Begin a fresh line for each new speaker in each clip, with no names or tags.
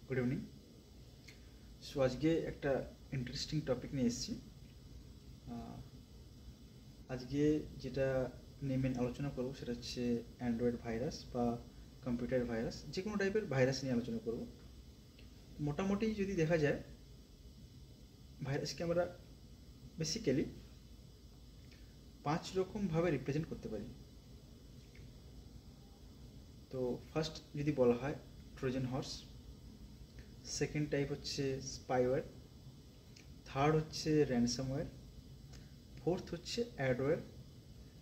Good evening. So আজকে একটা interesting topic নিয়ে এসেছি। আজকে যেটা নিয়ে মেন আলোচনা করব সেটা হচ্ছে অ্যান্ড্রয়েড ভাইরাস বা কম্পিউটার ভাইরাস, যে কোনো টাইপের ভাইরাস নিয়ে আলোচনা করব। মোটামুটি যদি দেখা যায়, ভাইরাসকে আমরা বেসিক্যালি 5 রকমভাবে রিপ্রেজেন্ট করতে পারি। তো ফার্স্ট যদি বলা হয় ট্রোজান হর্স, সেকেন্ড টাইপ হচ্ছে স্পাইওয়্যার, থার্ড হচ্ছে র্যানসামওয়্যার, ফোর্থ হচ্ছে অ্যাডওয়্যার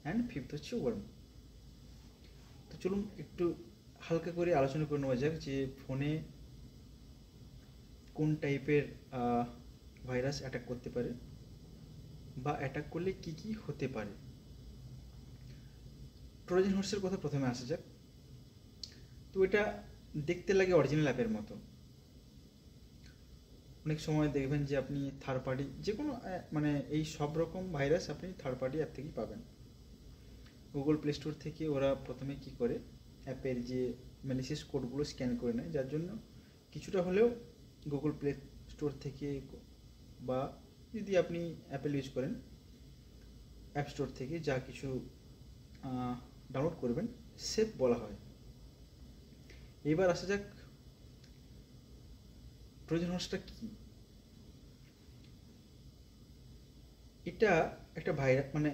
অ্যান্ড ফিফথ হচ্ছে ওয়ার্ম। তো চলুন একটু হালকা করে আলোচনা করে নেওয়া যাক যে ফোনে কোন টাইপের ভাইরাস অ্যাটাক করতে পারে বা অ্যাটাক করলে কি কি হতে পারে। ট্রোজান হর্সের কথা প্রথমে আসা যাক। তো এটা দেখতে লাগে অরিজিনাল অ্যাপের মতো। অনেক সময় দেখবেন যে আপনি থার্ড পার্টি যে কোনো মানে এই সব রকম ভাইরাস আপনি থার্ড পার্টি অ্যাপ থেকেই পাবেন। গুগল প্লে স্টোর থেকে ওরা প্রথমে কি করে, অ্যাপের যে ম্যালিসিয়াস কোডগুলো স্ক্যান করে নেয়, যার জন্য কিছুটা হলেও গুগল প্লে স্টোর থেকে বা যদি আপনি অ্যাপেল ইউজ করেন অ্যাপ স্টোর থেকে যা কিছু ডাউনলোড করবেন সেফ বলা হয়। এবার আসা যাক ট্রোজান হর্সটা কী। এটা একটা ভাইরাস, মানে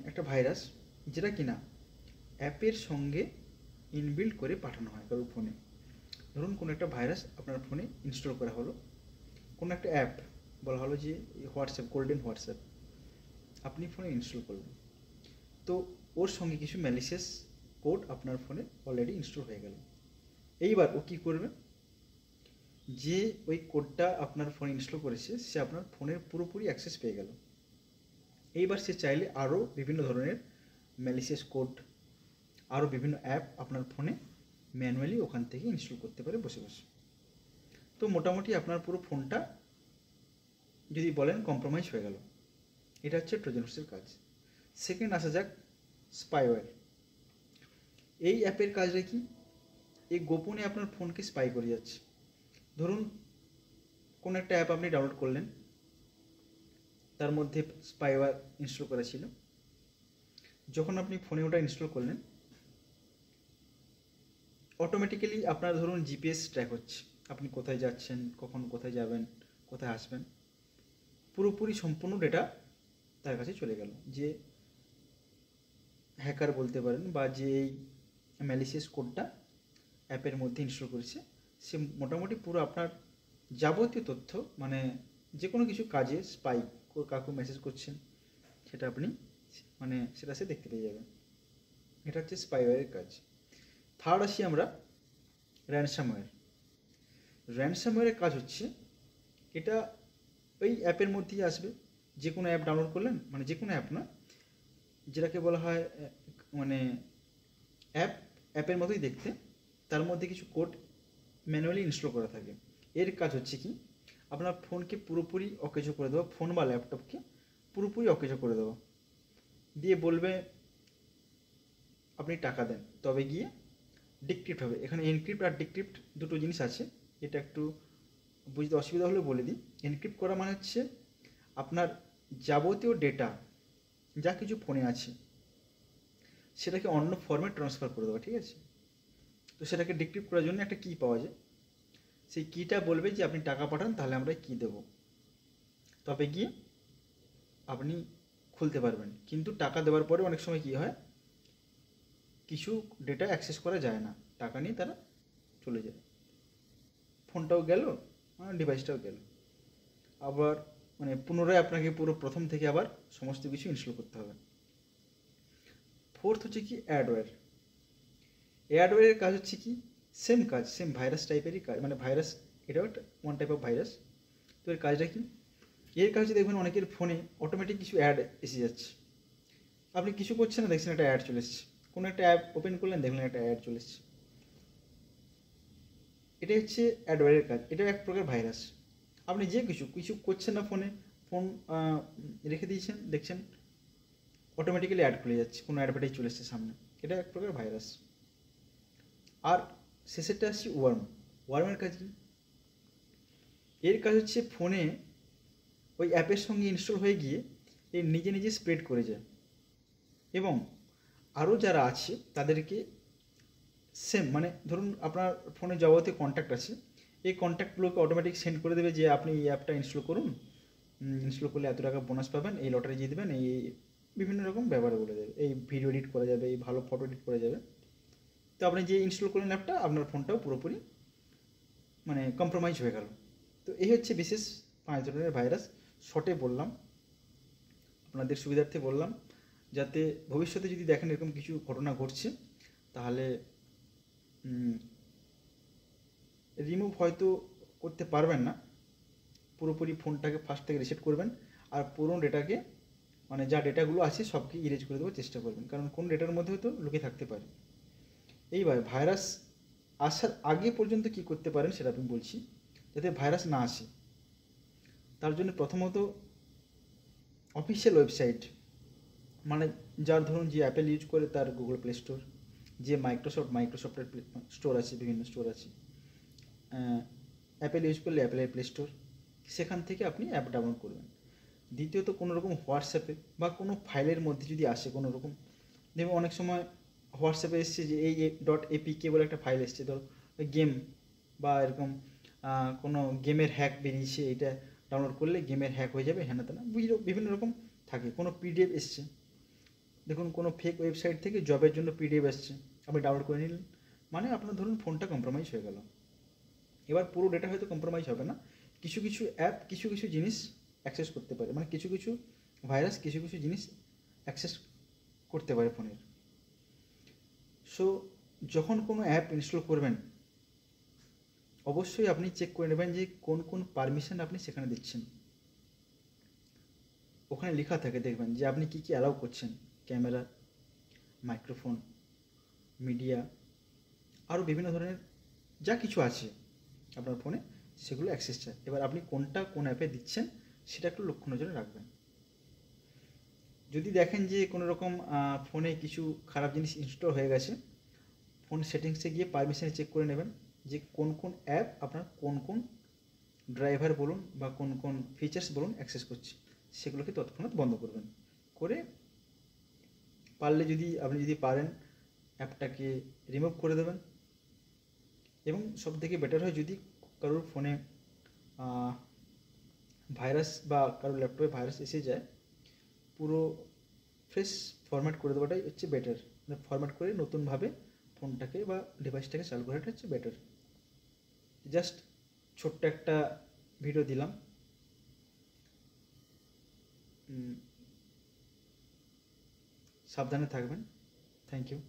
একটা ভাইরাস যেটা কিনা অ্যাপের সঙ্গে ইনবিল্ড করে পাঠানো হয় কারোর ফোনে। ধরুন কোনো একটা ভাইরাস আপনার ফোনে ইনস্টল করা হলো, কোনো একটা অ্যাপ বলা হলো যে হোয়াটসঅ্যাপ, গোল্ডেন হোয়াটসঅ্যাপ আপনি ফোনে ইনস্টল করলেন। তো ওর সঙ্গে কিছু ম্যালিসিয়াস কোড আপনার ফোনে অলরেডি ইনস্টল হয়ে গেল। এইবার ও কী করবে, যে ওই কোডটা আপনার ফোনে ইনস্টল করেছে সে আপনার ফোনের পুরোপুরি অ্যাক্সেস পেয়ে গেল। এইবার সে চাইলে আরও বিভিন্ন ধরনের ম্যালিসিয়াস কোড, আরও বিভিন্ন অ্যাপ আপনার ফোনে ম্যানুয়ালি ওখান থেকে ইনস্টল করতে পারে বসে বসে। তো মোটামুটি আপনার পুরো ফোনটা যদি বলেন কম্প্রোমাইজ হয়ে গেল। এটা হচ্ছে ট্রোজান হর্সের কাজ। সেকেন্ড আসা যাক স্পাইওয়্যার। এই অ্যাপের কাজটা কি, এই গোপনে আপনার ফোনকে স্পাই করে যাচ্ছে। ধরুন কোনো একটা অ্যাপ আপনি ডাউনলোড করলেন, তার মধ্যে স্পাইওয়্যার ইনস্টল করা ছিল। যখন আপনি ফোনে ওটা ইনস্টল করলেন, অটোমেটিক্যালি আপনার ধরুন জিপিএস ট্র্যাক হচ্ছে, আপনি কোথায় যাচ্ছেন, কখন কোথায় যাবেন, কোথায় আসবেন, পুরোপুরি সম্পূর্ণ ডেটা তার কাছে চলে গেল। যে হ্যাকার বলতে পারেন বা যে এই ম্যালিসিয়াস কোডটা অ্যাপের মধ্যে ইনস্টল করেছে, সে মোটামুটি পুরো আপনার যাবতীয় তথ্য, মানে যে কোনো কিছু কাজে স্পাই, কাউকে মেসেজ করছেন সেটা আপনি মানে সেটা সে দেখতে পেয়ে যাবেন। এটা হচ্ছে স্পাইওয়্যারের কাজ। থার্ড আসি আমরা র্যানসামওয়্যার। র্যানসামওয়্যারের কাজ হচ্ছে, এটা ওই অ্যাপের মধ্যেই আসবে। যে কোনো অ্যাপ ডাউনলোড করলেন, মানে যে কোনো অ্যাপ না, যেটাকে বলা হয় মানে অ্যাপের মতোই দেখতে, তার মধ্যে কিছু কোড ম্যানুয়ালি ইনস্টল করা থাকে। এর কাজ হচ্ছে কি, আপনার ফোনকে পুরোপুরি অকেজো করে দেওয়া, ফোন বা ল্যাপটপকে পুরোপুরি অকেজো করে দেওয়া, দিয়ে বলবে আপনি টাকা দেন তবে গিয়ে ডিক্রিপ্ট হবে। এখানে এনক্রিপ্ট আর ডিক্রিপ্ট দুটো জিনিস আছে, এটা একটু বুঝতে অসুবিধা হলে বলে দিই। এনক্রিপ্ট করা মানে হচ্ছে আপনার যাবতীয় ডেটা যা কিছু ফোনে আছে সেটাকে অন্য ফর্মে ট্রান্সফার করে দেওয়া, ঠিক আছে। তো সেটাকে ডিক্রিপ্ট করার জন্য একটা কি পাওয়া যায়, সেই কিটা বলবে যে আপনি টাকা পাঠান তাহলে আমরা কি দেব, তবে গিয়ে আপনি খুলতে পারবেন। কিন্তু টাকা দেওয়ার পরে অনেক সময় কি হয়, কিছু ডেটা অ্যাক্সেস করা যায় না, টাকা নিয়ে তারা চলে যায়, ফোনটাও গেল, ডিভাইসটাও গেল। আবার মানে পুনরায় আপনাকে পুরো প্রথম থেকে আবার সমস্ত কিছু ইনস্টল করতে হবে। ফোর্থ হচ্ছে কি অ্যাডওয়্যার। অ্যাডওয়্যারের কাজ হচ্ছে কি, সেম কাজ, সেম ভাইরাস টাইপেরই কাজ, মানে ভাইরাস, এটাও একটা ওয়ান টাইপ অফ ভাইরাস। তো এর কাজটা কি, এর কাজ দেখবেন অনেকের ফোনে অটোমেটিক কিছু অ্যাড এসে যাচ্ছে, আপনি কিছু করছেন না, দেখছেন একটা অ্যাড চলে এসছে, কোনো একটা অ্যাপ ওপেন করলেন দেখলেন একটা অ্যাড চলে এসছে। এটাই হচ্ছে অ্যাডওয়্যারের কাজ। এটা এক প্রকার ভাইরাস। আপনি যে কিছু কিছু করছেন না ফোনে, ফোন রেখে দিয়েছেন, দেখছেন অটোমেটিক্যালি অ্যাড খুলে যাচ্ছে, কোনো অ্যাডভার্টাইজ চলে এসছে সামনে, এটা এক প্রকার ভাইরাস। আর শেষেরটা আসছি ওয়ার্ম। ওয়ার্মের কাজ কি, এর কাজ হচ্ছে ফোনে ওই অ্যাপের সঙ্গে ইনস্টল হয়ে গিয়ে এ নিজে নিজে স্প্রেড করে যায়, এবং আরও যারা আছে তাদেরকে সেম, মানে ধরুন আপনার ফোনে যাবতীয় কন্ট্যাক্ট আছে, এই কন্ট্যাক্টগুলোকে অটোমেটিক সেন্ড করে দেবে যে আপনি এই অ্যাপটা ইনস্টল করুন, ইনস্টল করলে এত টাকা বোনাস পাবেন, এই লটারি জিতবেন, এই বিভিন্ন রকম ব্যাপারে বলে দেবে, এই ভিডিও এডিট করা যাবে, এই ভালো ফটো এডিট করা যাবে। তো আপনি যে ইনস্টল করলেন অ্যাপটা, আপনার ফোনটাও পুরোপুরি মানে কম্প্রোমাইজ হয়ে গেল। তো এই হচ্ছে বিশেষ 5 ধরনের ভাইরাস। শর্টে বললাম, আপনাদের সুবিধার্থে বললাম, যাতে ভবিষ্যতে যদি দেখেন এরকম কিছু ঘটনা ঘটছে, তাহলে রিমুভ হয়তো করতে পারবেন না, পুরোপুরি ফোনটাকে ফার্স্ট থেকে রিসেট করবেন, আর পুরনো ডেটাকে, মানে যা ডেটাগুলো আছে সবকে ইরেজ করে দেওয়ার চেষ্টা করবেন, কারণ কোন ডেটার মধ্যে হয়তো লুকিয়ে থাকতে পারে। এইবার ভাইরাস আসার আগে পর্যন্ত কি করতে পারেন সেটা আমি বলছি, যাতে ভাইরাস না আসে। তার জন্য প্রথমত অফিসিয়াল ওয়েবসাইট, মানে যার ধরুন যে অ্যাপেল ইউজ করে তার গুগল প্লে স্টোর, যে মাইক্রোসফটের স্টোর আছে, বিভিন্ন স্টোর আছে, অ্যাপেল ইউজ করলে অ্যাপেলের প্লে স্টোর, সেখান থেকে আপনি অ্যাপ ডাউনলোড করবেন। দ্বিতীয়ত কোনো রকম হোয়াটসঅ্যাপে বা কোনো ফাইলের মধ্যে যদি আসে কোনো রকম, দেখুন অনেক সময় হোয়াটসঅ্যাপে এসছে যে এই .apk বলে একটা ফাইল এসছে, ধর গেম বা এরকম কোনো গেমের হ্যাক বেরিয়েছে, এটা ডাউনলোড করলে গেমের হ্যাক হয়ে যাবে, হ্যাঁ না, বিভিন্ন রকম থাকে। কোনো পিডিএফ এসছে, দেখুন কোনো ফেক ওয়েবসাইট থেকে জবের জন্য পিডিএফ এসছে, আপনি ডাউনলোড করে নিলেন, মানে আপনার ধরুন ফোনটা কম্প্রোমাইজ হয়ে গেল। এবার পুরো ডেটা হয়তো কম্প্রোমাইজ হবে না, কিছু কিছু অ্যাপ কিছু কিছু জিনিস অ্যাক্সেস করতে পারে, মানে কিছু কিছু ভাইরাস কিছু কিছু জিনিস অ্যাক্সেস করতে পারে ফোনের। সো যখন কোনো অ্যাপ ইনস্টল করবেন, অবশ্যই আপনি চেক করে নেবেন যে কোন কোন পারমিশন আপনি সেখানে দিচ্ছেন। ওখানে লেখা থাকে, দেখবেন যে আপনি কী কী অ্যালাউ করছেন, ক্যামেরা, মাইক্রোফোন, মিডিয়া, আরও বিভিন্ন ধরনের যা কিছু আছে আপনার ফোনে, সেগুলো অ্যাক্সেস চায়। এবার আপনি কোনটা কোন অ্যাপে দিচ্ছেন সেটা একটু লক্ষ্য নজরে রাখবেন। যদি দেখেন যে কোনো রকম ফোনে কিছু খারাপ জিনিস ইনস্টল হয়ে গেছে, ফোন সেটিংসে গিয়ে পারমিশন চেক করে নেবেন যে কোন কোন অ্যাপ আপনার কোন কোন ড্রাইভার বলুন বা কোন কোন ফিচার্স বলুন অ্যাক্সেস করছে, সেগুলোকে তৎক্ষণাৎ বন্ধ করবেন। করে পারলে আপনি যদি পারেন অ্যাপটাকে রিমুভ করে দেবেন। এবং সবথেকে বেটার হয় যদি কারোর ফোনে ভাইরাস বা কারোর ল্যাপটপে ভাইরাস এসে যায়, পুরো ফ্রেশ ফরম্যাট করে দেওয়াটাই হচ্ছে বেটার, মানে ফরম্যাট করে নতুনভাবে ফোনটাকে বা ডিভাইসটাকে চালু করাটা হচ্ছে বেটার। জাস্ট ছোট্ট একটা ভিডিও দিলাম। সাবধানে থাকবেন। Thank you.